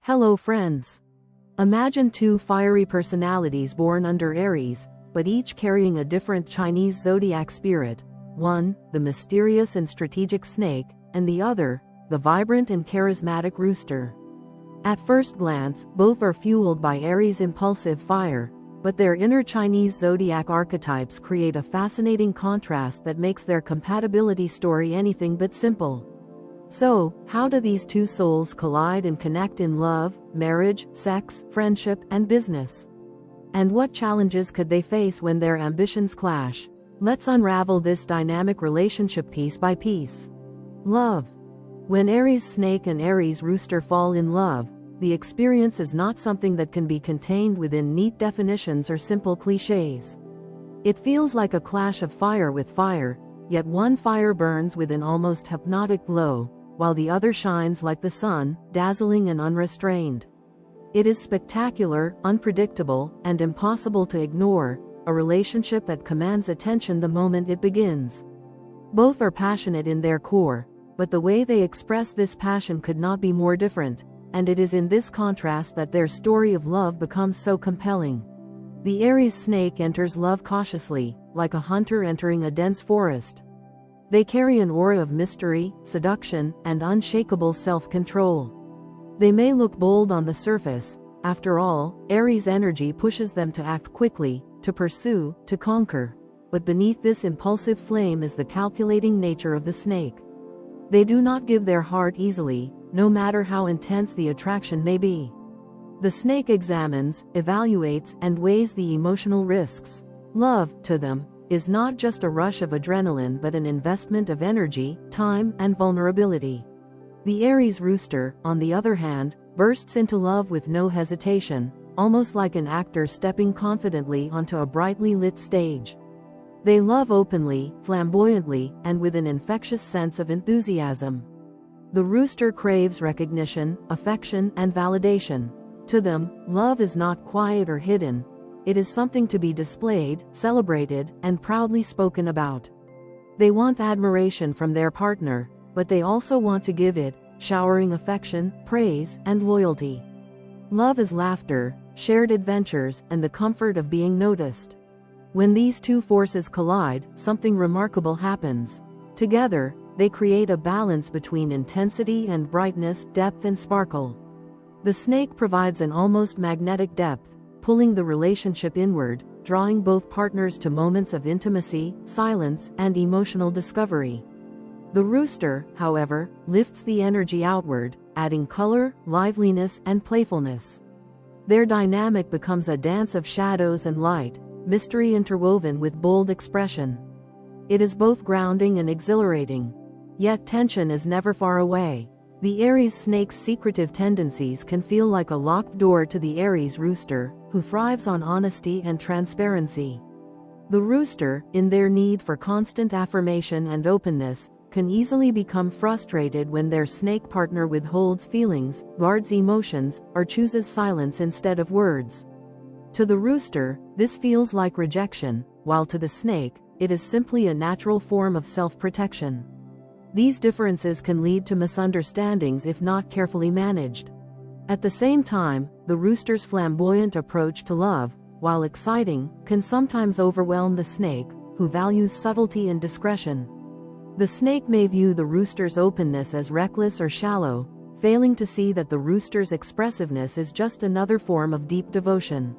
Hello friends. Imagine two fiery personalities born under Aries, but each carrying a different Chinese zodiac spirit. One, the mysterious and strategic snake, and the other, the vibrant and charismatic rooster. At first glance, both are fueled by Aries' impulsive fire, but their inner Chinese zodiac archetypes create a fascinating contrast that makes their compatibility story anything but simple. So, how do these two souls collide and connect in love, marriage, sex, friendship, and business? And what challenges could they face when their ambitions clash? Let's unravel this dynamic relationship piece by piece. Love. When Aries Snake and Aries Rooster fall in love, the experience is not something that can be contained within neat definitions or simple cliches. It feels like a clash of fire with fire, yet one fire burns with an almost hypnotic glow, while the other shines like the sun, dazzling and unrestrained. It is spectacular, unpredictable, and impossible to ignore, a relationship that commands attention the moment it begins. Both are passionate in their core, but the way they express this passion could not be more different, and it is in this contrast that their story of love becomes so compelling. The Aries snake enters love cautiously, like a hunter entering a dense forest. They carry an aura of mystery, seduction, and unshakable self-control. They may look bold on the surface. After all, Aries energy pushes them to act quickly, to pursue, to conquer. But beneath this impulsive flame is the calculating nature of the snake. They do not give their heart easily, no matter how intense the attraction may be. The snake examines, evaluates, and weighs the emotional risks. Love, to them, is not just a rush of adrenaline but an investment of energy, time, and vulnerability. The Aries rooster, on the other hand, bursts into love with no hesitation, almost like an actor stepping confidently onto a brightly lit stage. They love openly, flamboyantly, and with an infectious sense of enthusiasm. The rooster craves recognition, affection, and validation. To them, love is not quiet or hidden. It is something to be displayed, celebrated, and proudly spoken about. They want admiration from their partner, but they also want to give it, showering affection, praise, and loyalty. Love is laughter, shared adventures, and the comfort of being noticed. When these two forces collide, something remarkable happens. Together, they create a balance between intensity and brightness, depth and sparkle. The snake provides an almost magnetic depth, pulling the relationship inward, drawing both partners to moments of intimacy, silence, and emotional discovery. The rooster, however, lifts the energy outward, adding color, liveliness, and playfulness. Their dynamic becomes a dance of shadows and light, mystery interwoven with bold expression. It is both grounding and exhilarating. Yet tension is never far away. The Aries snake's secretive tendencies can feel like a locked door to the Aries rooster, who thrives on honesty and transparency. The rooster, in their need for constant affirmation and openness, can easily become frustrated when their snake partner withholds feelings, guards emotions, or chooses silence instead of words. To the rooster, this feels like rejection, while to the snake, it is simply a natural form of self-protection. These differences can lead to misunderstandings if not carefully managed. At the same time, the rooster's flamboyant approach to love, while exciting, can sometimes overwhelm the snake, who values subtlety and discretion. The snake may view the rooster's openness as reckless or shallow, failing to see that the rooster's expressiveness is just another form of deep devotion.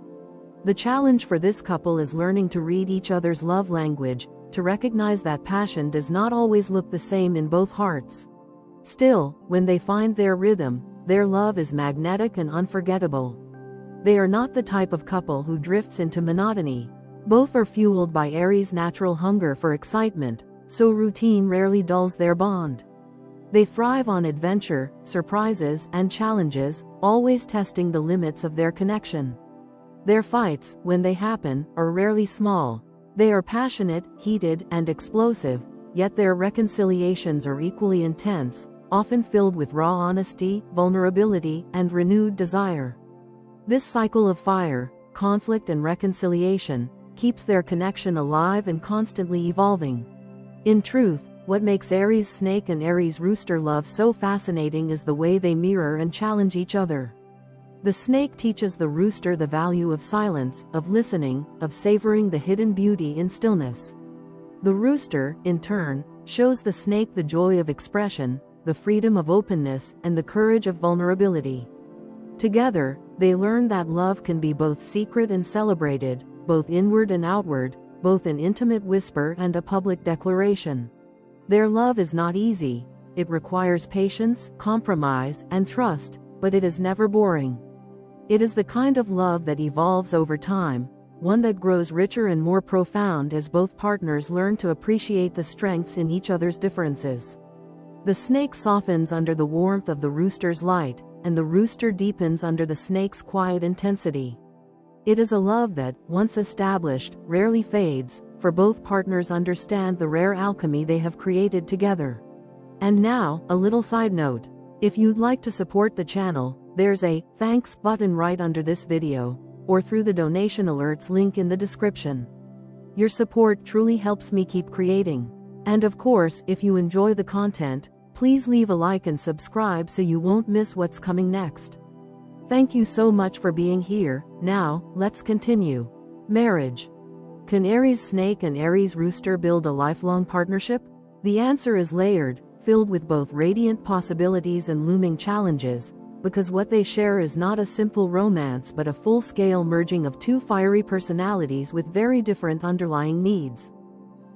The challenge for this couple is learning to read each other's love language, to recognize that passion does not always look the same in both hearts. Still, when they find their rhythm, their love is magnetic and unforgettable. They are not the type of couple who drifts into monotony. Both are fueled by Aries' natural hunger for excitement, so routine rarely dulls their bond. They thrive on adventure, surprises, and challenges, always testing the limits of their connection. Their fights, when they happen, are rarely small. They are passionate, heated, and explosive, yet their reconciliations are equally intense, often filled with raw honesty, vulnerability, and renewed desire. This cycle of fire, conflict, and reconciliation keeps their connection alive and constantly evolving. In truth, what makes Aries snake and Aries rooster love so fascinating is the way they mirror and challenge each other. The snake teaches the rooster the value of silence, of listening, of savoring the hidden beauty in stillness. The rooster, in turn, shows the snake the joy of expression, the freedom of openness, and the courage of vulnerability. Together, they learn that love can be both secret and celebrated, both inward and outward, both an intimate whisper and a public declaration. Their love is not easy. It requires patience, compromise, and trust, but it is never boring. It is the kind of love that evolves over time, one that grows richer and more profound as both partners learn to appreciate the strengths in each other's differences. The snake softens under the warmth of the rooster's light, and the rooster deepens under the snake's quiet intensity. It is a love that, once established, rarely fades, for both partners understand the rare alchemy they have created together. And now, a little side note. If you'd like to support the channel, there's a thanks button right under this video, or through the donation alerts link in the description. Your support truly helps me keep creating. And of course, if you enjoy the content, please leave a like and subscribe so you won't miss what's coming next. Thank you so much for being here. Now, let's continue. Marriage. Can Aries Snake and Aries Rooster build a lifelong partnership? The answer is layered, filled with both radiant possibilities and looming challenges, because what they share is not a simple romance but a full-scale merging of two fiery personalities with very different underlying needs.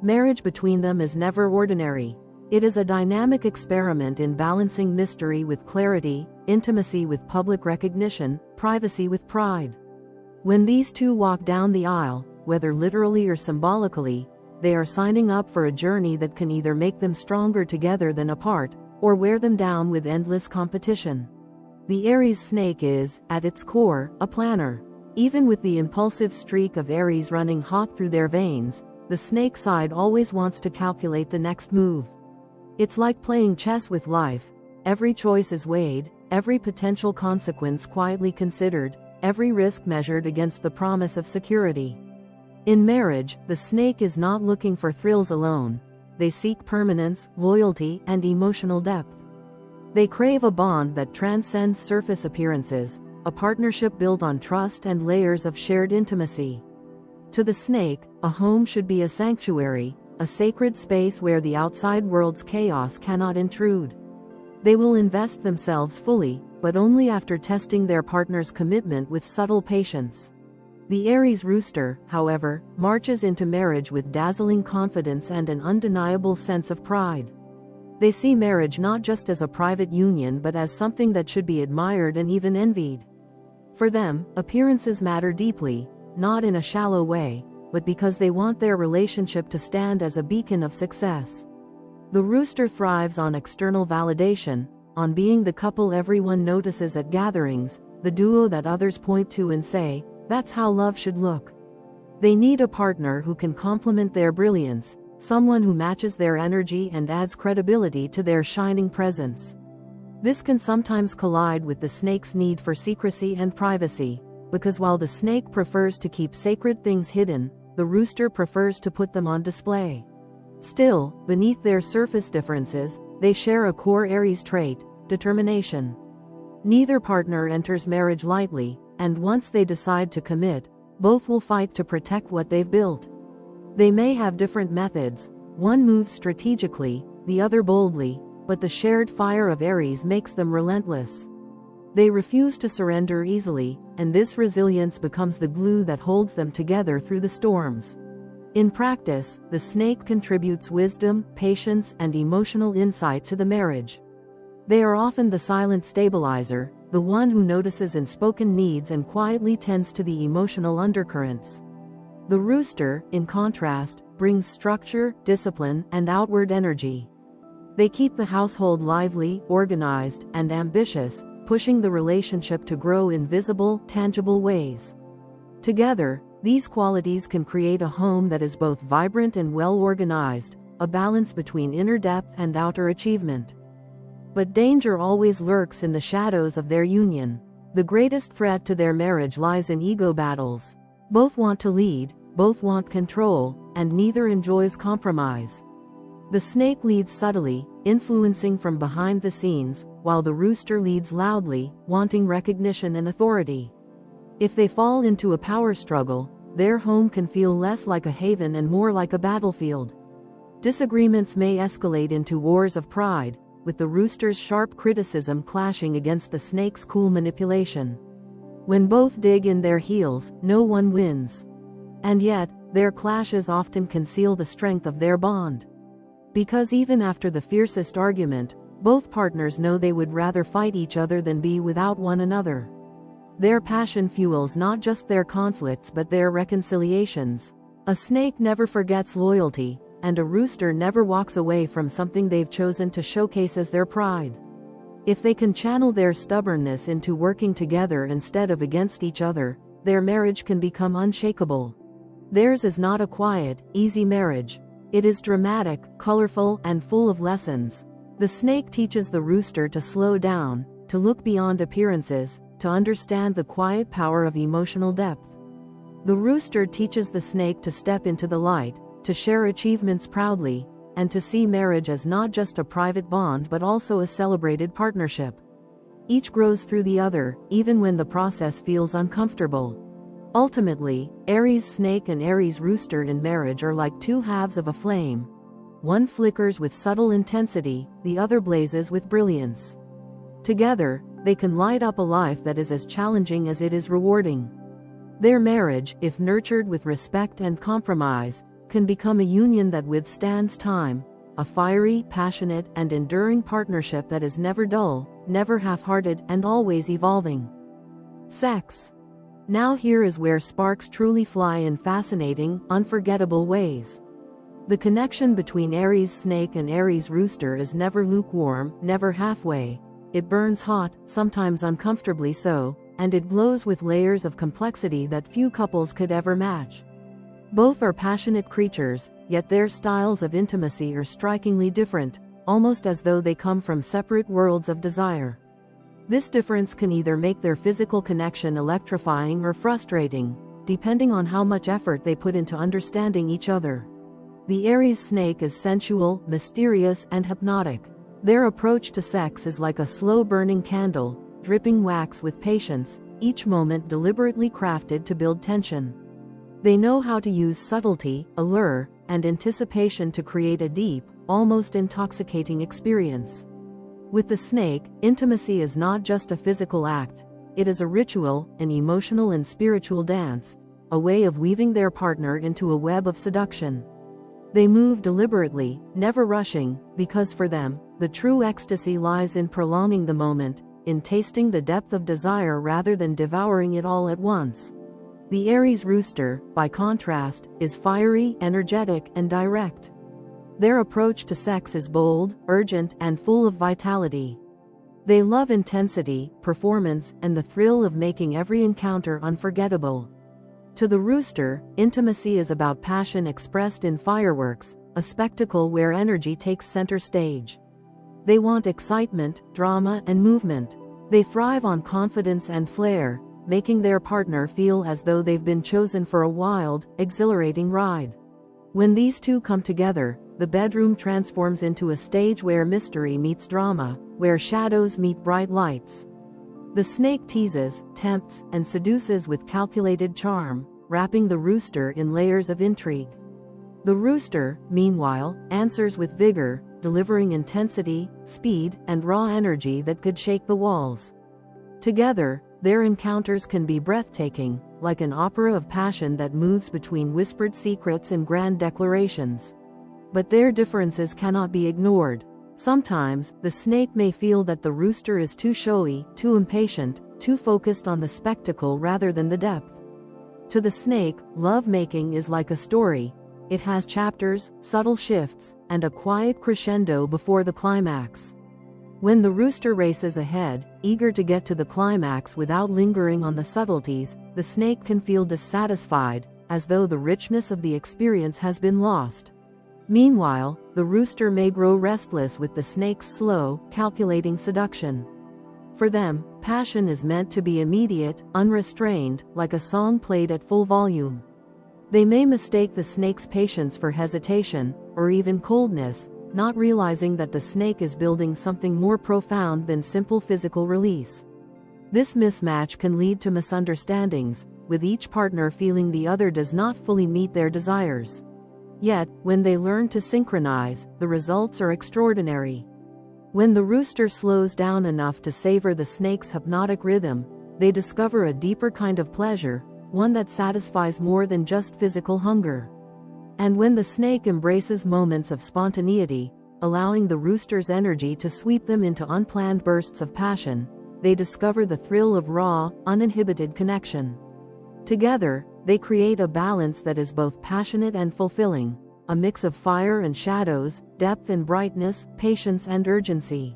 Marriage between them is never ordinary. It is a dynamic experiment in balancing mystery with clarity, intimacy with public recognition, privacy with pride. When these two walk down the aisle, whether literally or symbolically, they are signing up for a journey that can either make them stronger together than apart, or wear them down with endless competition. The Aries snake is, at its core, a planner. Even with the impulsive streak of Aries running hot through their veins, the snake side always wants to calculate the next move. It's like playing chess with life. Every choice is weighed, every potential consequence quietly considered, every risk measured against the promise of security. In marriage, the snake is not looking for thrills alone. They seek permanence, loyalty, and emotional depth. They crave a bond that transcends surface appearances, a partnership built on trust and layers of shared intimacy. To the snake, a home should be a sanctuary, a sacred space where the outside world's chaos cannot intrude. They will invest themselves fully, but only after testing their partner's commitment with subtle patience. The Aries rooster, however, marches into marriage with dazzling confidence and an undeniable sense of pride. They see marriage not just as a private union but as something that should be admired and even envied. For them, appearances matter deeply, not in a shallow way, but because they want their relationship to stand as a beacon of success. The rooster thrives on external validation, on being the couple everyone notices at gatherings, the duo that others point to and say, "That's how love should look." They need a partner who can complement their brilliance, someone who matches their energy and adds credibility to their shining presence. This can sometimes collide with the snake's need for secrecy and privacy, because while the snake prefers to keep sacred things hidden, the rooster prefers to put them on display. Still, beneath their surface differences, they share a core Aries trait: determination. Neither partner enters marriage lightly, and once they decide to commit, both will fight to protect what they've built. They may have different methods, one moves strategically, the other boldly, but the shared fire of Aries makes them relentless. They refuse to surrender easily, and this resilience becomes the glue that holds them together through the storms. In practice, the snake contributes wisdom, patience, and emotional insight to the marriage. They are often the silent stabilizer, the one who notices unspoken needs and quietly tends to the emotional undercurrents. The rooster, in contrast, brings structure, discipline, and outward energy. They keep the household lively, organized, and ambitious, pushing the relationship to grow in visible, tangible ways. Together, these qualities can create a home that is both vibrant and well-organized, a balance between inner depth and outer achievement. But danger always lurks in the shadows of their union. The greatest threat to their marriage lies in ego battles. Both want to lead, both want control, and neither enjoys compromise. The snake leads subtly, influencing from behind the scenes, while the rooster leads loudly, wanting recognition and authority. If they fall into a power struggle, their home can feel less like a haven and more like a battlefield. Disagreements may escalate into wars of pride, with the rooster's sharp criticism clashing against the snake's cool manipulation. When both dig in their heels, no one wins. And yet, their clashes often conceal the strength of their bond. Because even after the fiercest argument, both partners know they would rather fight each other than be without one another. Their passion fuels not just their conflicts but their reconciliations. A snake never forgets loyalty, and a rooster never walks away from something they've chosen to showcase as their pride. If they can channel their stubbornness into working together instead of against each other, their marriage can become unshakable. Theirs is not a quiet, easy marriage. It is dramatic, colorful, and full of lessons. The snake teaches the rooster to slow down, to look beyond appearances, to understand the quiet power of emotional depth. The rooster teaches the snake to step into the light, to share achievements proudly, and to see marriage as not just a private bond but also a celebrated partnership. Each grows through the other, even when the process feels uncomfortable. Ultimately, Aries Snake and Aries Rooster in marriage are like two halves of a flame. One flickers with subtle intensity, the other blazes with brilliance. Together, they can light up a life that is as challenging as it is rewarding. Their marriage, if nurtured with respect and compromise, can become a union that withstands time, a fiery, passionate, and enduring partnership that is never dull, never half-hearted, and always evolving. Sex. Now here is where sparks truly fly in fascinating, unforgettable ways. The connection between Aries Snake and Aries Rooster is never lukewarm, never halfway. It burns hot, sometimes uncomfortably so, and it glows with layers of complexity that few couples could ever match. Both are passionate creatures, yet their styles of intimacy are strikingly different, almost as though they come from separate worlds of desire. This difference can either make their physical connection electrifying or frustrating, depending on how much effort they put into understanding each other. The Aries Snake is sensual, mysterious, and hypnotic. Their approach to sex is like a slow-burning candle, dripping wax with patience, each moment deliberately crafted to build tension. They know how to use subtlety, allure, and anticipation to create a deep, almost intoxicating experience. With the snake, intimacy is not just a physical act, it is a ritual, an emotional and spiritual dance, a way of weaving their partner into a web of seduction. They move deliberately, never rushing, because for them, the true ecstasy lies in prolonging the moment, in tasting the depth of desire rather than devouring it all at once. The Aries Rooster, by contrast, is fiery, energetic, and direct. Their approach to sex is bold, urgent, and full of vitality. They love intensity, performance, and the thrill of making every encounter unforgettable. To the rooster, intimacy is about passion expressed in fireworks, a spectacle where energy takes center stage. They want excitement, drama, and movement. They thrive on confidence and flair, making their partner feel as though they've been chosen for a wild, exhilarating ride. When these two come together, the bedroom transforms into a stage where mystery meets drama, where shadows meet bright lights. The snake teases, tempts, and seduces with calculated charm, wrapping the rooster in layers of intrigue. The rooster, meanwhile, answers with vigor, delivering intensity, speed, and raw energy that could shake the walls. Together, their encounters can be breathtaking, like an opera of passion that moves between whispered secrets and grand declarations. But their differences cannot be ignored. Sometimes, the snake may feel that the rooster is too showy, too impatient, too focused on the spectacle rather than the depth. To the snake, love-making is like a story. It has chapters, subtle shifts, and a quiet crescendo before the climax. When the rooster races ahead, eager to get to the climax without lingering on the subtleties, the snake can feel dissatisfied, as though the richness of the experience has been lost. Meanwhile, the rooster may grow restless with the snake's slow, calculating seduction. For them, passion is meant to be immediate, unrestrained, like a song played at full volume. They may mistake the snake's patience for hesitation, or even coldness, not realizing that the snake is building something more profound than simple physical release. This mismatch can lead to misunderstandings, with each partner feeling the other does not fully meet their desires. Yet, when they learn to synchronize, the results are extraordinary. When the rooster slows down enough to savor the snake's hypnotic rhythm, they discover a deeper kind of pleasure, one that satisfies more than just physical hunger. And when the snake embraces moments of spontaneity, allowing the rooster's energy to sweep them into unplanned bursts of passion, they discover the thrill of raw, uninhibited connection. Together, they create a balance that is both passionate and fulfilling, a mix of fire and shadows, depth and brightness, patience and urgency.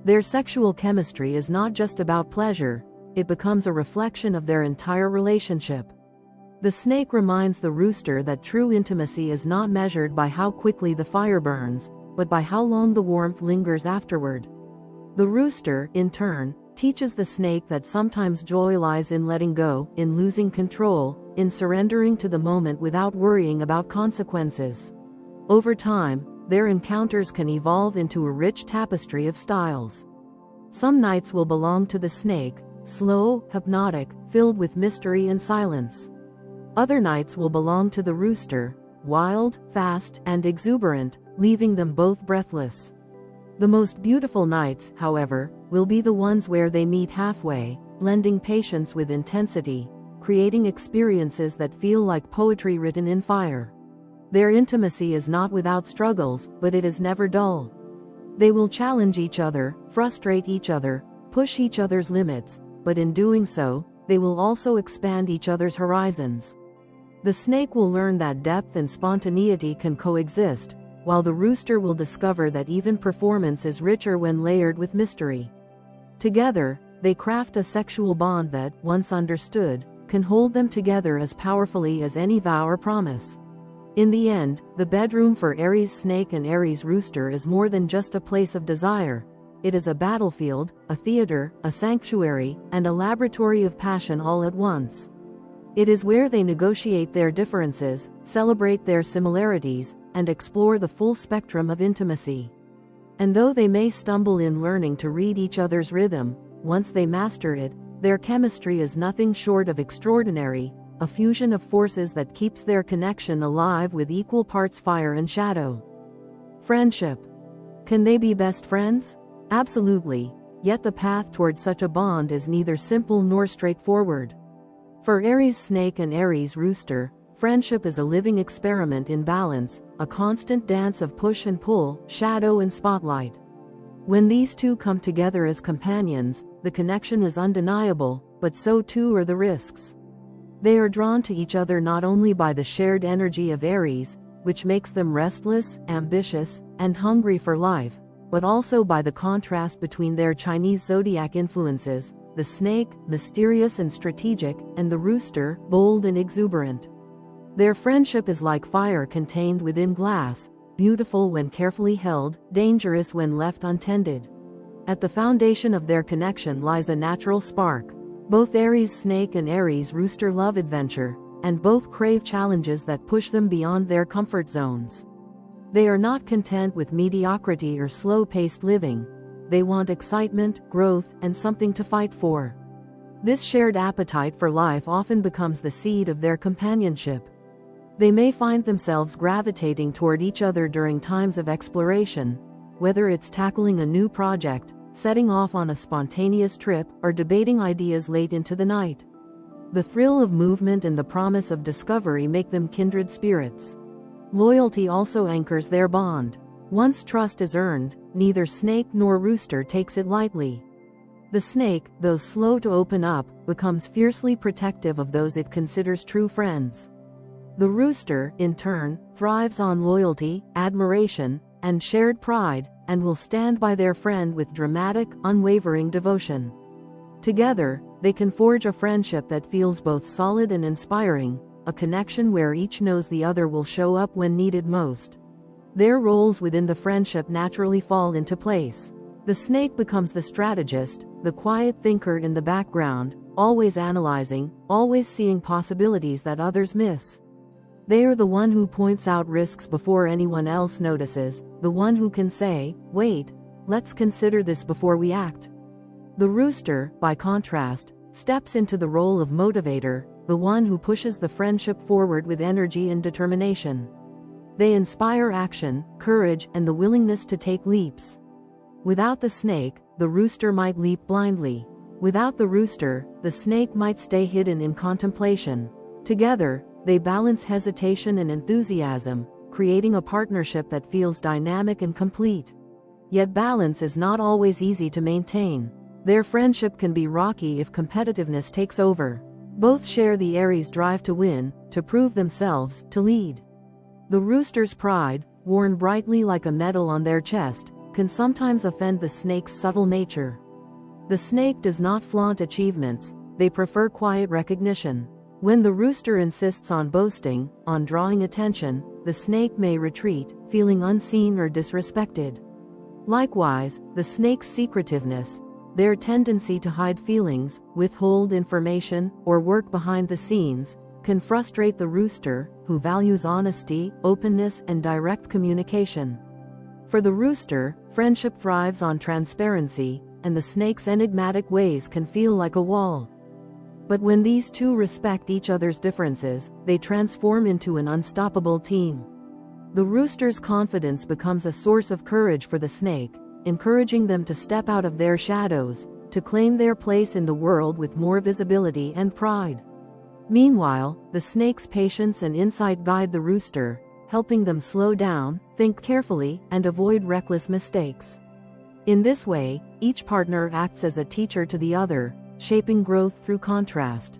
Their sexual chemistry is not just about pleasure, it becomes a reflection of their entire relationship. The snake reminds the rooster that true intimacy is not measured by how quickly the fire burns, but by how long the warmth lingers afterward. The rooster, in turn, teaches the snake that sometimes joy lies in letting go, in losing control, in surrendering to the moment without worrying about consequences. Over time, their encounters can evolve into a rich tapestry of styles. Some nights will belong to the snake, slow, hypnotic, filled with mystery and silence. Other nights will belong to the rooster, wild, fast, and exuberant, leaving them both breathless. The most beautiful nights, however, will be the ones where they meet halfway, blending patience with intensity, creating experiences that feel like poetry written in fire. Their intimacy is not without struggles, but it is never dull. They will challenge each other, frustrate each other, push each other's limits, but in doing so, they will also expand each other's horizons. The snake will learn that depth and spontaneity can coexist, while the rooster will discover that even performance is richer when layered with mystery. Together, they craft a sexual bond that, once understood, can hold them together as powerfully as any vow or promise. In the end, the bedroom for Aries Snake and Aries Rooster is more than just a place of desire. It is a battlefield, a theater, a sanctuary, and a laboratory of passion all at once. It is where they negotiate their differences, celebrate their similarities, and explore the full spectrum of intimacy. And though they may stumble in learning to read each other's rhythm, once they master it, their chemistry is nothing short of extraordinary, a fusion of forces that keeps their connection alive with equal parts fire and shadow. Friendship. Can they be best friends? Absolutely, yet the path toward such a bond is neither simple nor straightforward. For Aries Snake and Aries Rooster, friendship is a living experiment in balance, a constant dance of push and pull, shadow and spotlight. When these two come together as companions, the connection is undeniable, but so too are the risks. They are drawn to each other not only by the shared energy of Aries, which makes them restless, ambitious, and hungry for life, but also by the contrast between their Chinese zodiac influences, the snake, mysterious and strategic, and the rooster, bold and exuberant. Their friendship is like fire contained within glass, beautiful when carefully held, dangerous when left untended. At the foundation of their connection lies a natural spark. Both Aries Snake and Aries Rooster love adventure, and both crave challenges that push them beyond their comfort zones. They are not content with mediocrity or slow-paced living. They want excitement, growth, and something to fight for. This shared appetite for life often becomes the seed of their companionship. They may find themselves gravitating toward each other during times of exploration, whether it's tackling a new project, setting off on a spontaneous trip, or debating ideas late into the night. The thrill of movement and the promise of discovery make them kindred spirits. Loyalty also anchors their bond. Once trust is earned, neither snake nor rooster takes it lightly. The snake, though slow to open up, becomes fiercely protective of those it considers true friends. The rooster, in turn, thrives on loyalty, admiration, and shared pride, and will stand by their friend with dramatic, unwavering devotion. Together, they can forge a friendship that feels both solid and inspiring, a connection where each knows the other will show up when needed most. Their roles within the friendship naturally fall into place. The snake becomes the strategist, the quiet thinker in the background, always analyzing, always seeing possibilities that others miss. They are the one who points out risks before anyone else notices, the one who can say, "Wait, let's consider this before we act." The rooster, by contrast, steps into the role of motivator, the one who pushes the friendship forward with energy and determination. They inspire action, courage, and the willingness to take leaps. Without the snake, the rooster might leap blindly. Without the rooster, the snake might stay hidden in contemplation. Together, they balance hesitation and enthusiasm, creating a partnership that feels dynamic and complete. Yet balance is not always easy to maintain. Their friendship can be rocky if competitiveness takes over. Both share the Aries drive to win, to prove themselves, to lead. The rooster's pride, worn brightly like a medal on their chest, can sometimes offend the snake's subtle nature. The snake does not flaunt achievements, they prefer quiet recognition. When the rooster insists on boasting, on drawing attention, the snake may retreat, feeling unseen or disrespected. Likewise, the snake's secretiveness, their tendency to hide feelings, withhold information, or work behind the scenes, can frustrate the rooster, who values honesty, openness, and direct communication. For the rooster, friendship thrives on transparency, and the snake's enigmatic ways can feel like a wall. But when these two respect each other's differences, they transform into an unstoppable team. The rooster's confidence becomes a source of courage for the snake, encouraging them to step out of their shadows, to claim their place in the world with more visibility and pride. Meanwhile, the snake's patience and insight guide the rooster, helping them slow down, think carefully, and avoid reckless mistakes. In this way, each partner acts as a teacher to the other, shaping growth through contrast.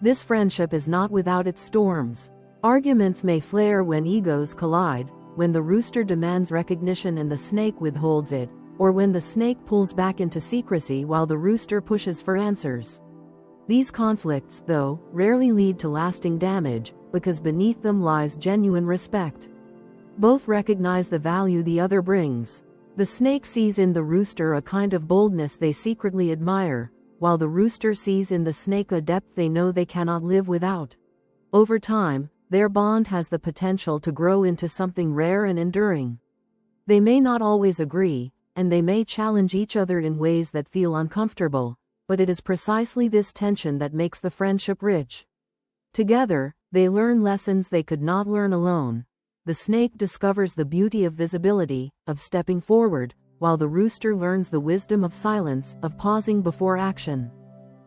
This friendship is not without its storms. Arguments may flare when egos collide, when the rooster demands recognition and the snake withholds it, or when the snake pulls back into secrecy while the rooster pushes for answers. These conflicts, though, rarely lead to lasting damage, because beneath them lies genuine respect. Both recognize the value the other brings. The snake sees in the rooster a kind of boldness they secretly admire, while the rooster sees in the snake a depth they know they cannot live without. Over time, their bond has the potential to grow into something rare and enduring. They may not always agree, and they may challenge each other in ways that feel uncomfortable, but it is precisely this tension that makes the friendship rich. Together, they learn lessons they could not learn alone. The snake discovers the beauty of visibility, of stepping forward, while the rooster learns the wisdom of silence, of pausing before action.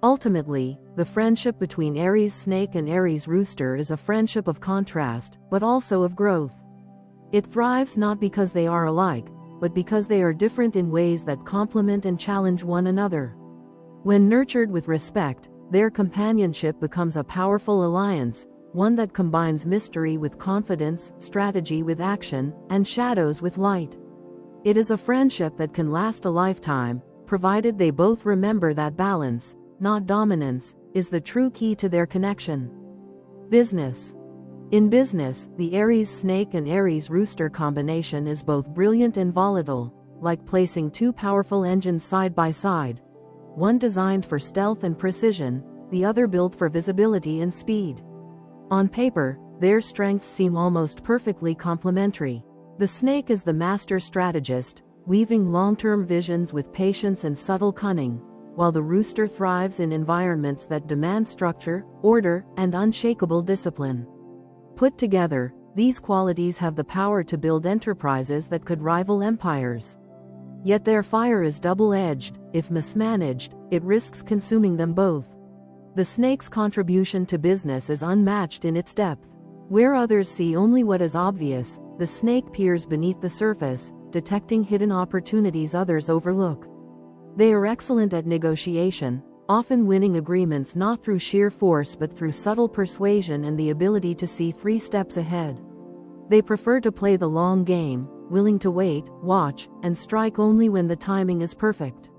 Ultimately, the friendship between Aries Snake and Aries Rooster is a friendship of contrast, but also of growth. It thrives not because they are alike, but because they are different in ways that complement and challenge one another. When nurtured with respect, their companionship becomes a powerful alliance, one that combines mystery with confidence, strategy with action, and shadows with light. It is a friendship that can last a lifetime, provided they both remember that balance, not dominance, is the true key to their connection. Business. In business, the Aries Snake and Aries Rooster combination is both brilliant and volatile, like placing two powerful engines side by side. One designed for stealth and precision, the other built for visibility and speed. On paper, their strengths seem almost perfectly complementary. The snake is the master strategist, weaving long-term visions with patience and subtle cunning, while the rooster thrives in environments that demand structure, order, and unshakable discipline. Put together, these qualities have the power to build enterprises that could rival empires. Yet their fire is double-edged. If mismanaged, it risks consuming them both. The snake's contribution to business is unmatched in its depth. Where others see only what is obvious, the snake peers beneath the surface, detecting hidden opportunities others overlook. They are excellent at negotiation, often winning agreements not through sheer force but through subtle persuasion and the ability to see 3 steps ahead. They prefer to play the long game, willing to wait, watch, and strike only when the timing is perfect.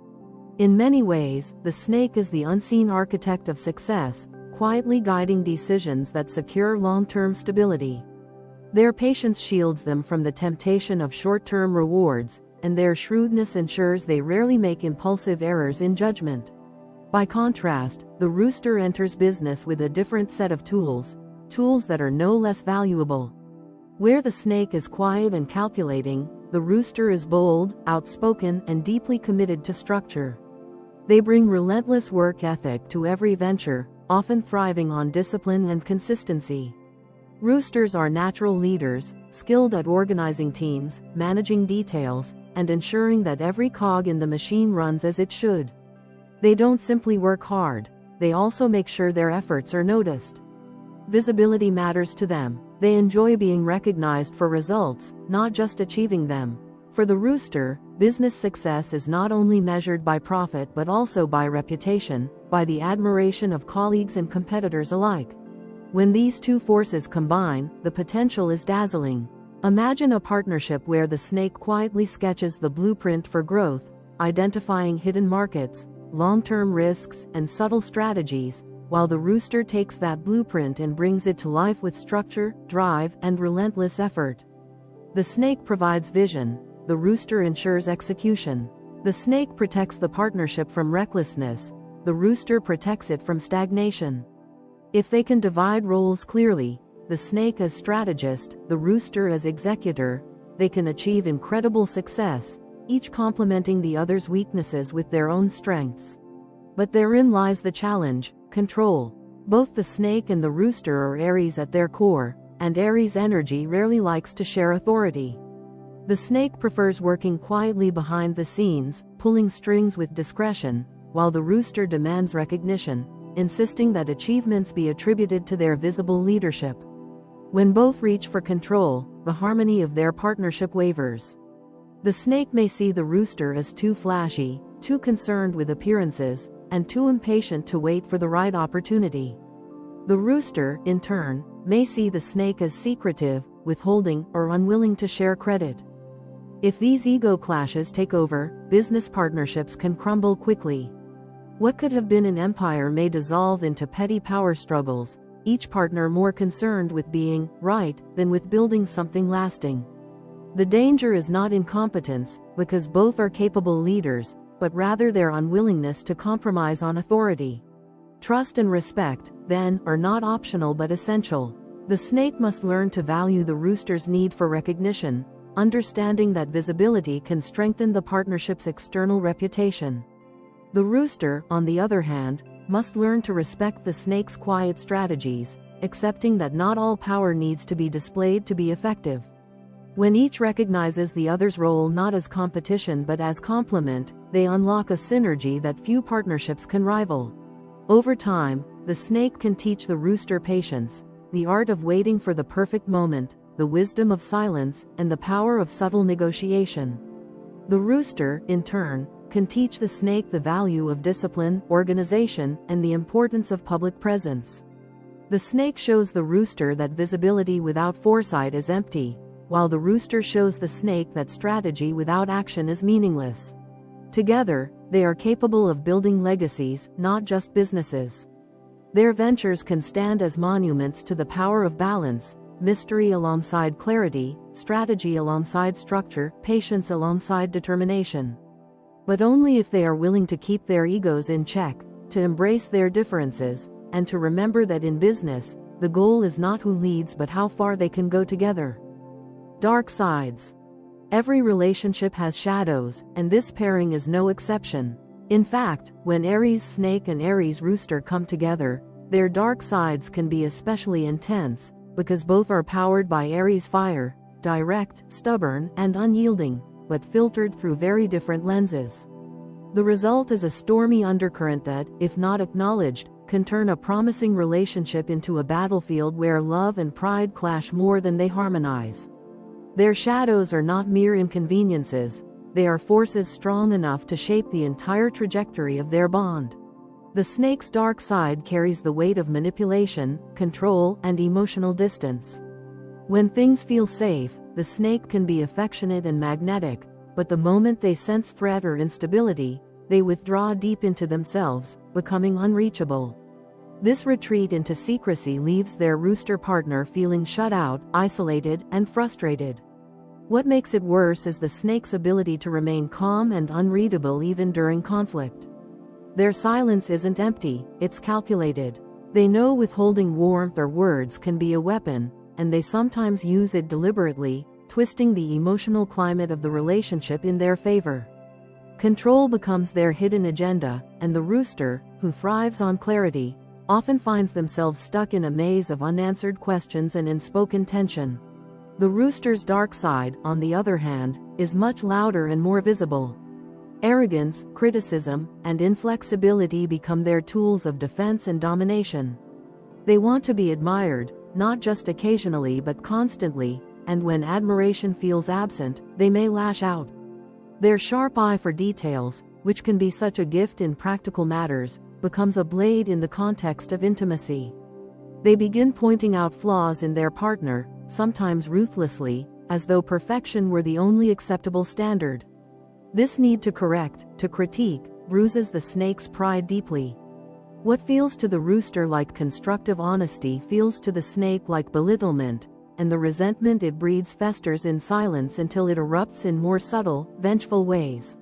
In many ways, the snake is the unseen architect of success, quietly guiding decisions that secure long-term stability. Their patience shields them from the temptation of short-term rewards, and their shrewdness ensures they rarely make impulsive errors in judgment. By contrast, the rooster enters business with a different set of tools. tools that are no less valuable. Where the snake is quiet and calculating, the rooster is bold, outspoken, and deeply committed to structure. They bring relentless work ethic to every venture, often thriving on discipline and consistency. Roosters are natural leaders, skilled at organizing teams, managing details, and ensuring that every cog in the machine runs as it should. They don't simply work hard, they also make sure their efforts are noticed. Visibility matters to them. They enjoy being recognized for results, not just achieving them. For the rooster, business success is not only measured by profit but also by reputation, by the admiration of colleagues and competitors alike. When these two forces combine, the potential is dazzling. Imagine a partnership where the snake quietly sketches the blueprint for growth, identifying hidden markets, long-term risks, and subtle strategies, while the rooster takes that blueprint and brings it to life with structure, drive, and relentless effort. The snake provides vision, the rooster ensures execution. The snake protects the partnership from recklessness, the rooster protects it from stagnation. If they can divide roles clearly, the snake as strategist, the rooster as executor, they can achieve incredible success, each complementing the other's weaknesses with their own strengths. But therein lies the challenge: control. Both the snake and the rooster are Aries at their core, and Aries energy rarely likes to share authority. The snake prefers working quietly behind the scenes, pulling strings with discretion, while the rooster demands recognition, insisting that achievements be attributed to their visible leadership. When both reach for control, the harmony of their partnership wavers. The snake may see the rooster as too flashy, too concerned with appearances, and too impatient to wait for the right opportunity. The rooster, in turn, may see the snake as secretive, withholding, or unwilling to share credit. If these ego clashes take over, business partnerships can crumble quickly. What could have been an empire may dissolve into petty power struggles, each partner more concerned with being right than with building something lasting. The danger is not incompetence, because both are capable leaders, but rather their unwillingness to compromise on authority. Trust and respect, then, are not optional but essential. The snake must learn to value the rooster's need for recognition, understanding that visibility can strengthen the partnership's external reputation. The rooster, on the other hand, must learn to respect the snake's quiet strategies, accepting that not all power needs to be displayed to be effective. When each recognizes the other's role not as competition but as complement, they unlock a synergy that few partnerships can rival. Over time, the snake can teach the rooster patience, the art of waiting for the perfect moment, the wisdom of silence, and the power of subtle negotiation. The rooster, in turn, can teach the snake the value of discipline, organization, and the importance of public presence. The snake shows the rooster that visibility without foresight is empty, while the rooster shows the snake that strategy without action is meaningless. Together, they are capable of building legacies, not just businesses. Their ventures can stand as monuments to the power of balance, mystery alongside clarity, strategy alongside structure, patience alongside determination. But only if they are willing to keep their egos in check, to embrace their differences, and to remember that in business, the goal is not who leads but how far they can go together. Dark sides. Every relationship has shadows, and this pairing is no exception. In fact, when Aries Snake and Aries Rooster come together, their dark sides can be especially intense, because both are powered by Aries fire, direct, stubborn, and unyielding, but filtered through very different lenses. The result is a stormy undercurrent that, if not acknowledged, can turn a promising relationship into a battlefield where love and pride clash more than they harmonize. Their shadows are not mere inconveniences, they are forces strong enough to shape the entire trajectory of their bond. The snake's dark side carries the weight of manipulation, control, and emotional distance. When things feel safe, the snake can be affectionate and magnetic, but the moment they sense threat or instability, they withdraw deep into themselves, becoming unreachable. This retreat into secrecy leaves their rooster partner feeling shut out, isolated, and frustrated. What makes it worse is the snake's ability to remain calm and unreadable even during conflict. Their silence isn't empty, it's calculated. They know withholding warmth or words can be a weapon, and they sometimes use it deliberately, twisting the emotional climate of the relationship in their favor. Control becomes their hidden agenda, and the rooster, who thrives on clarity, often finds themselves stuck in a maze of unanswered questions and unspoken tension. The rooster's dark side, on the other hand, is much louder and more visible. Arrogance, criticism, and inflexibility become their tools of defense and domination. They want to be admired, not just occasionally but constantly, and when admiration feels absent, they may lash out. Their sharp eye for details, which can be such a gift in practical matters, becomes a blade in the context of intimacy. They begin pointing out flaws in their partner, sometimes ruthlessly, as though perfection were the only acceptable standard. This need to correct, to critique, bruises the snake's pride deeply. What feels to the rooster like constructive honesty feels to the snake like belittlement, and the resentment it breeds festers in silence until it erupts in more subtle, vengeful ways.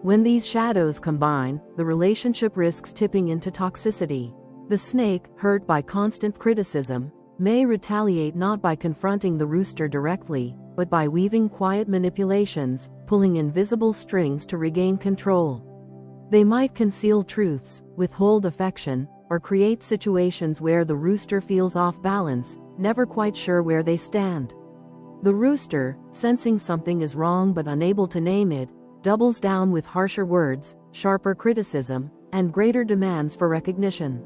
When these shadows combine, the relationship risks tipping into toxicity. The snake, hurt by constant criticism, may retaliate not by confronting the rooster directly, but by weaving quiet manipulations, pulling invisible strings to regain control. They might conceal truths, withhold affection, or create situations where the rooster feels off balance, never quite sure where they stand. The rooster, sensing something is wrong but unable to name it, doubles down with harsher words, sharper criticism, and greater demands for recognition.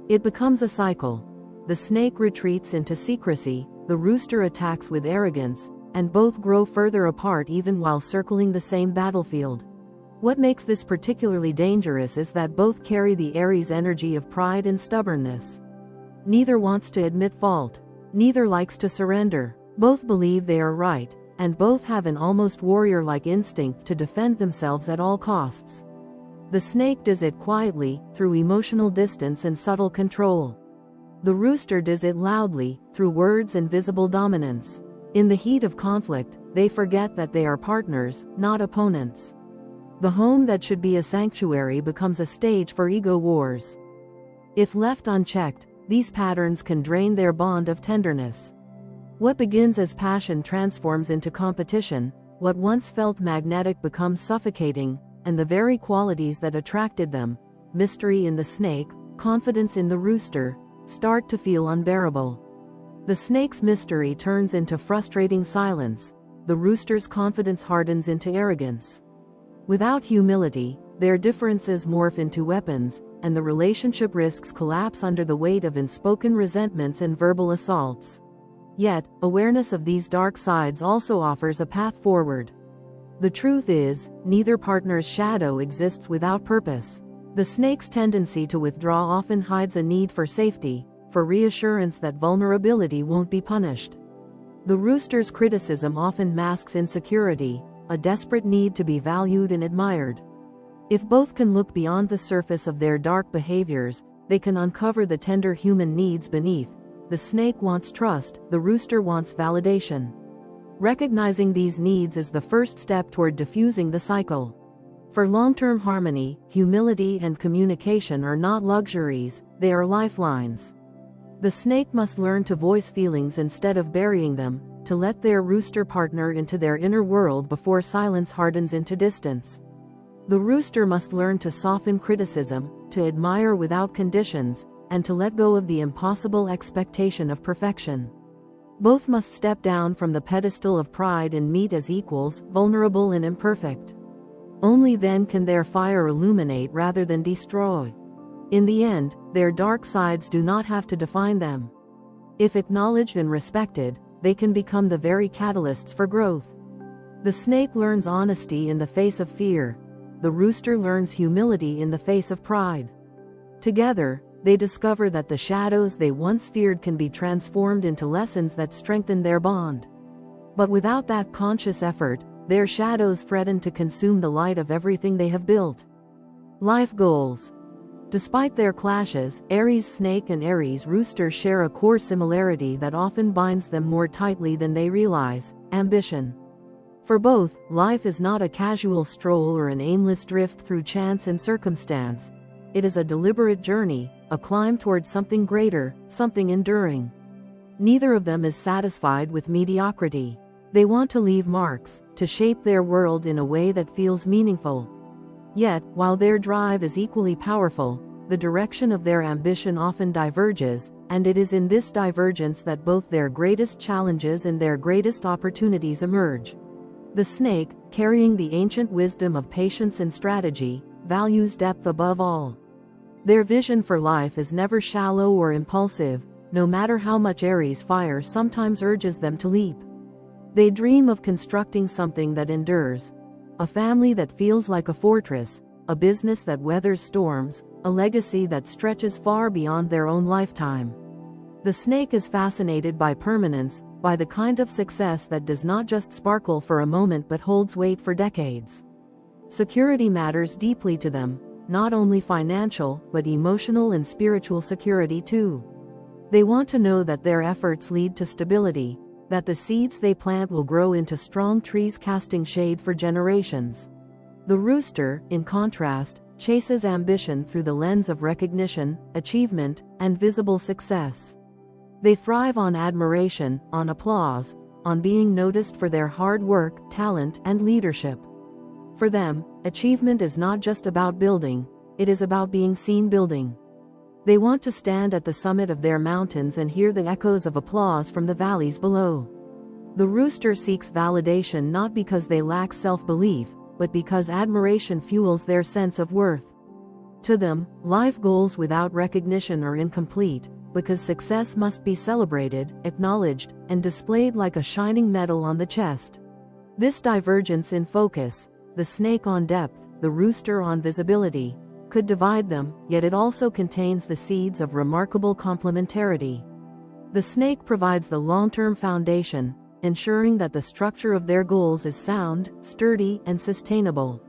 It becomes a cycle. The snake retreats into secrecy, the rooster attacks with arrogance, and both grow further apart even while circling the same battlefield. What makes this particularly dangerous is that both carry the Aries energy of pride and stubbornness. Neither wants to admit fault. Neither likes to surrender. Both believe they are right, and both have an almost warrior-like instinct to defend themselves at all costs. The snake does it quietly, through emotional distance and subtle control. The rooster does it loudly, through words and visible dominance. In the heat of conflict, they forget that they are partners, not opponents. The home that should be a sanctuary becomes a stage for ego wars. If left unchecked, these patterns can drain their bond of tenderness. What begins as passion transforms into competition, what once felt magnetic becomes suffocating, and the very qualities that attracted them, mystery in the snake, confidence in the rooster, start to feel unbearable. The snake's mystery turns into frustrating silence, the rooster's confidence hardens into arrogance. Without humility, their differences morph into weapons, and the relationship risks collapse under the weight of unspoken resentments and verbal assaults. Yet, awareness of these dark sides also offers a path forward. The truth is, neither partner's shadow exists without purpose. The snake's tendency to withdraw often hides a need for safety, for reassurance that vulnerability won't be punished. The rooster's criticism often masks insecurity, a desperate need to be valued and admired. If both can look beyond the surface of their dark behaviors, they can uncover the tender human needs beneath. The snake wants trust, the rooster wants validation. Recognizing these needs is the first step toward diffusing the cycle. For long-term harmony, humility and communication are not luxuries, they are lifelines. The snake must learn to voice feelings instead of burying them, to let their rooster partner into their inner world before silence hardens into distance. The rooster must learn to soften criticism, to admire without conditions, and to let go of the impossible expectation of perfection. Both must step down from the pedestal of pride and meet as equals, vulnerable and imperfect. Only then can their fire illuminate rather than destroy. In the end, their dark sides do not have to define them. If acknowledged and respected, they can become the very catalysts for growth. The snake learns honesty in the face of fear. The rooster learns humility in the face of pride. Together, they discover that the shadows they once feared can be transformed into lessons that strengthen their bond. But without that conscious effort, their shadows threaten to consume the light of everything they have built. Life goals. Despite their clashes, Aries Snake and Aries Rooster share a core similarity that often binds them more tightly than they realize: ambition. For both, life is not a casual stroll or an aimless drift through chance and circumstance. It is a deliberate journey, a climb towards something greater, something enduring. Neither of them is satisfied with mediocrity. They want to leave marks, to shape their world in a way that feels meaningful. Yet, while their drive is equally powerful, the direction of their ambition often diverges, and it is in this divergence that both their greatest challenges and their greatest opportunities emerge. The snake, carrying the ancient wisdom of patience and strategy, values depth above all. Their vision for life is never shallow or impulsive, no matter how much Aries fire sometimes urges them to leap. They dream of constructing something that endures, a family that feels like a fortress, a business that weathers storms, a legacy that stretches far beyond their own lifetime. The snake is fascinated by permanence, by the kind of success that does not just sparkle for a moment but holds weight for decades. Security matters deeply to them, not only financial, but emotional and spiritual security too. They want to know that their efforts lead to stability, that the seeds they plant will grow into strong trees casting shade for generations. The rooster, in contrast, chases ambition through the lens of recognition, achievement, and visible success. They thrive on admiration, on applause, on being noticed for their hard work, talent, and leadership. For them, achievement is not just about building, it is about being seen building. They want to stand at the summit of their mountains and hear the echoes of applause from the valleys below. The rooster seeks validation not because they lack self-belief, but because admiration fuels their sense of worth. To them, life goals without recognition are incomplete, because success must be celebrated, acknowledged, and displayed like a shining medal on the chest. This divergence in focus, the snake on depth, the rooster on visibility, could divide them, yet it also contains the seeds of remarkable complementarity. The snake provides the long-term foundation, ensuring that the structure of their goals is sound, sturdy, and sustainable.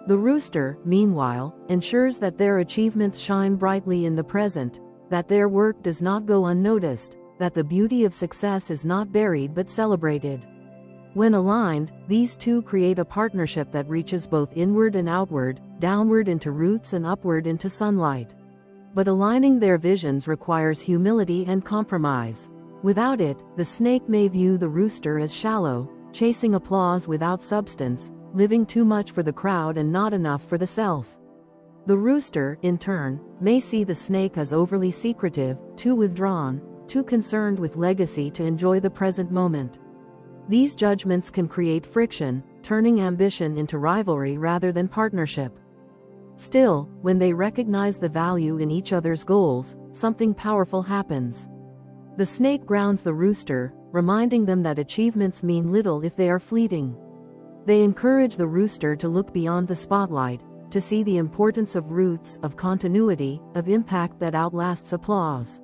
The rooster, meanwhile, ensures that their achievements shine brightly in the present, that their work does not go unnoticed, that the beauty of success is not buried but celebrated. When aligned, these two create a partnership that reaches both inward and outward, downward into roots and upward into sunlight. But aligning their visions requires humility and compromise. Without it, the snake may view the rooster as shallow, chasing applause without substance, living too much for the crowd and not enough for the self. The rooster, in turn, may see the snake as overly secretive, too withdrawn, too concerned with legacy to enjoy the present moment. These judgments can create friction, turning ambition into rivalry rather than partnership. Still, when they recognize the value in each other's goals, something powerful happens. The snake grounds the rooster, reminding them that achievements mean little if they are fleeting. They encourage the rooster to look beyond the spotlight, to see the importance of roots, of continuity, of impact that outlasts applause.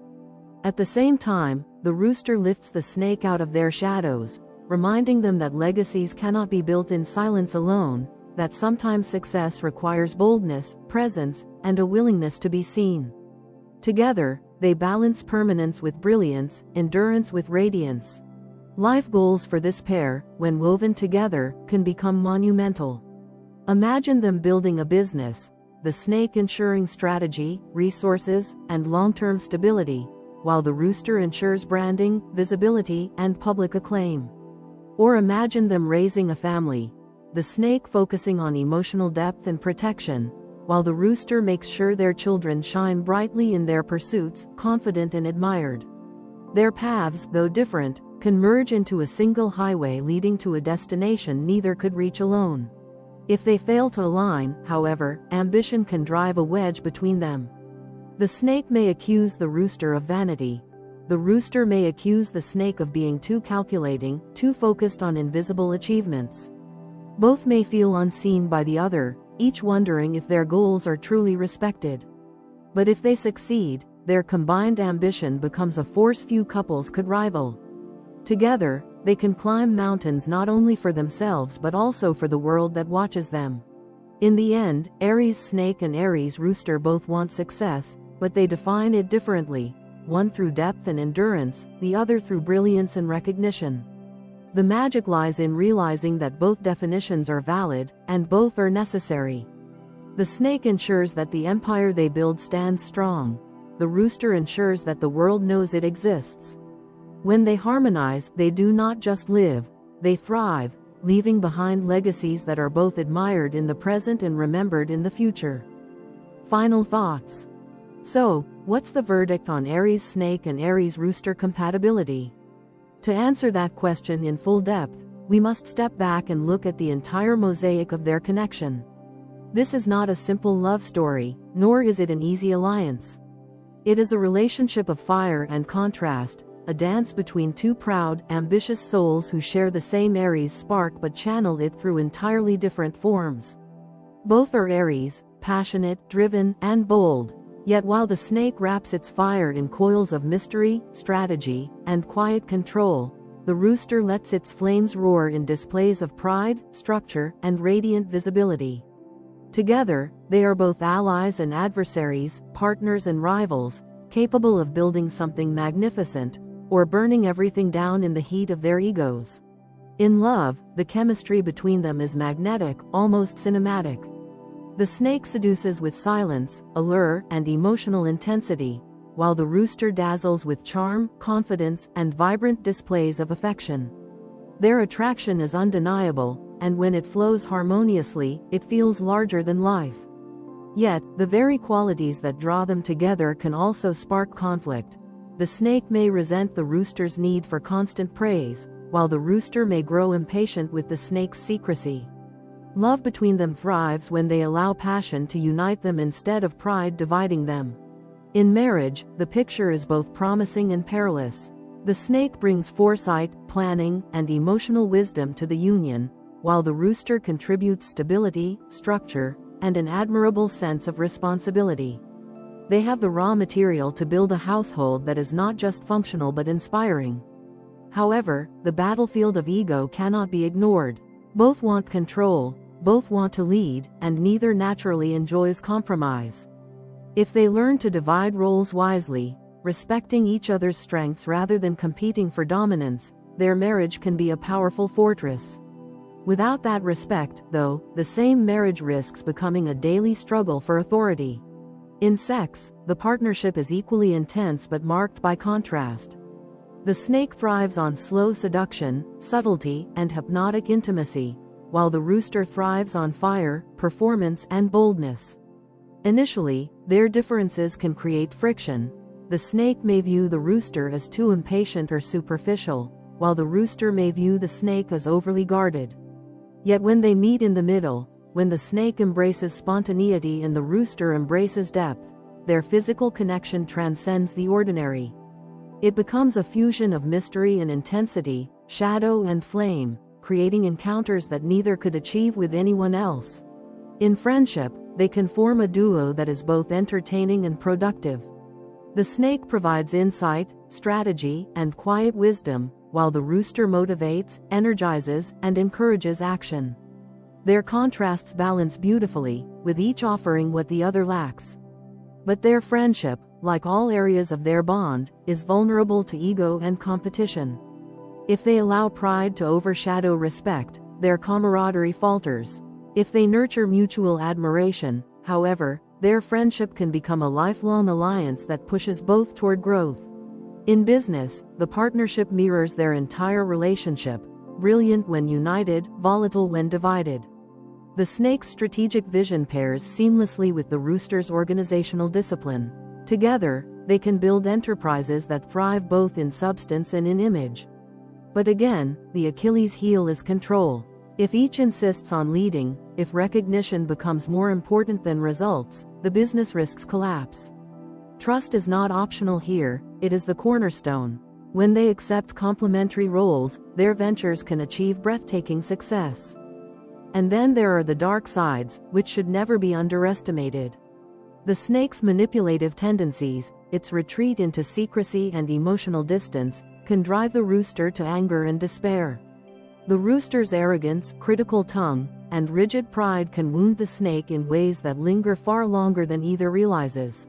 At the same time, the rooster lifts the snake out of their shadows, reminding them that legacies cannot be built in silence alone, that sometimes success requires boldness, presence, and a willingness to be seen. Together, they balance permanence with brilliance, endurance with radiance. Life goals for this pair, when woven together, can become monumental. Imagine them building a business, the snake ensuring strategy, resources, and long-term stability, while the rooster ensures branding, visibility, and public acclaim. Or imagine them raising a family, the snake focusing on emotional depth and protection, while the rooster makes sure their children shine brightly in their pursuits, confident and admired. Their paths, though different, can merge into a single highway leading to a destination neither could reach alone. If they fail to align, however, ambition can drive a wedge between them. The snake may accuse the rooster of vanity. The rooster may accuse the snake of being too calculating, too focused on invisible achievements. Both may feel unseen by the other, each wondering if their goals are truly respected. But if they succeed, their combined ambition becomes a force few couples could rival. Together, they can climb mountains not only for themselves but also for the world that watches them. In the end, Aries Snake and Aries Rooster both want success, but they define it differently, one through depth and endurance, the other through brilliance and recognition. The magic lies in realizing that both definitions are valid, and both are necessary. The snake ensures that the empire they build stands strong. the rooster ensures that the world knows it exists. When they harmonize, they do not just live, they thrive, leaving behind legacies that are both admired in the present and remembered in the future. Final thoughts. So, what's the verdict on Aries Snake and Aries Rooster compatibility? To answer that question in full depth, we must step back and look at the entire mosaic of their connection. This is not a simple love story, nor is it an easy alliance. It is a relationship of fire and contrast, a dance between two proud, ambitious souls who share the same Aries spark but channel it through entirely different forms. Both are Aries, passionate, driven, and bold. Yet while the snake wraps its fire in coils of mystery, strategy, and quiet control, the rooster lets its flames roar in displays of pride, structure, and radiant visibility. Together, they are both allies and adversaries, partners and rivals, capable of building something magnificent, or burning everything down in the heat of their egos. In love, the chemistry between them is magnetic, almost cinematic. The snake seduces with silence, allure, and emotional intensity, while the rooster dazzles with charm, confidence, and vibrant displays of affection. Their attraction is undeniable, and when it flows harmoniously, it feels larger than life. Yet, the very qualities that draw them together can also spark conflict. The snake may resent the rooster's need for constant praise, while the rooster may grow impatient with the snake's secrecy. Love between them thrives when they allow passion to unite them instead of pride dividing them. In marriage, the picture is both promising and perilous. The snake brings foresight, planning, and emotional wisdom to the union, while the rooster contributes stability, structure, and an admirable sense of responsibility. They have the raw material to build a household that is not just functional but inspiring. However, the battlefield of ego cannot be ignored. Both want control, both want to lead, and neither naturally enjoys compromise. If they learn to divide roles wisely, respecting each other's strengths rather than competing for dominance, their marriage can be a powerful fortress. Without that respect, though, the same marriage risks becoming a daily struggle for authority. In sex, the partnership is equally intense but marked by contrast. The snake thrives on slow seduction, subtlety, and hypnotic intimacy, while the rooster thrives on fire, performance, and boldness. Initially, their differences can create friction. The snake may view the rooster as too impatient or superficial, while the rooster may view the snake as overly guarded. Yet when they meet in the middle, when the snake embraces spontaneity and the rooster embraces depth, their physical connection transcends the ordinary. It becomes a fusion of mystery and intensity, shadow and flame, creating encounters that neither could achieve with anyone else. In friendship, they can form a duo that is both entertaining and productive. The snake provides insight, strategy, and quiet wisdom, while the rooster motivates, energizes, and encourages action. Their contrasts balance beautifully, with each offering what the other lacks. But their friendship, like all areas of their bond, is vulnerable to ego and competition. If they allow pride to overshadow respect, their camaraderie falters. If they nurture mutual admiration, however, their friendship can become a lifelong alliance that pushes both toward growth. In business, the partnership mirrors their entire relationship, brilliant when united, volatile when divided. The snake's strategic vision pairs seamlessly with the rooster's organizational discipline. Together, they can build enterprises that thrive both in substance and in image. But again, the Achilles heel is control. If each insists on leading, if recognition becomes more important than results, the business risks collapse. Trust is not optional here, it is the cornerstone. When they accept complementary roles, their ventures can achieve breathtaking success. And then there are the dark sides, which should never be underestimated. The snake's manipulative tendencies, its retreat into secrecy and emotional distance, can drive the rooster to anger and despair. The rooster's arrogance, critical tongue, and rigid pride can wound the snake in ways that linger far longer than either realizes.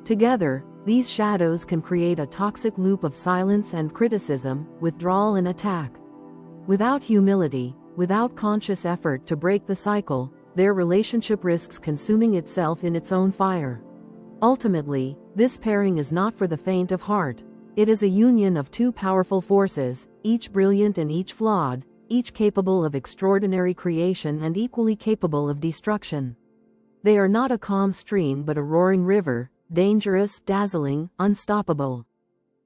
Together, these shadows can create a toxic loop of silence and criticism, withdrawal and attack. Without humility, without conscious effort to break the cycle, their relationship risks consuming itself in its own fire. Ultimately, this pairing is not for the faint of heart. It is a union of two powerful forces, each brilliant and each flawed, each capable of extraordinary creation and equally capable of destruction. They are not a calm stream but a roaring river, dangerous, dazzling, unstoppable.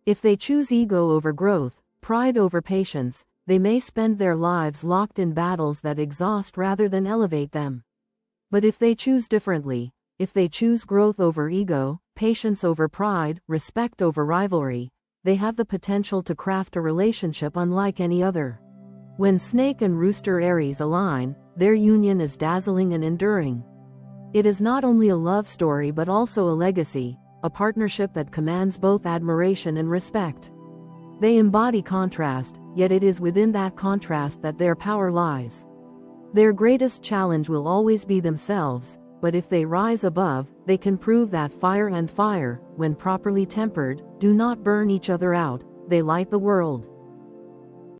If they choose ego over growth, pride over patience, they may spend their lives locked in battles that exhaust rather than elevate them. But if they choose differently, if they choose growth over ego, patience over pride, respect over rivalry, they have the potential to craft a relationship unlike any other. When Snake and Rooster Aries align, their union is dazzling and enduring. It is not only a love story but also a legacy, a partnership that commands both admiration and respect. They embody contrast, yet it is within that contrast that their power lies. Their greatest challenge will always be themselves, but if they rise above, they can prove that fire and fire, when properly tempered, do not burn each other out, they light the world.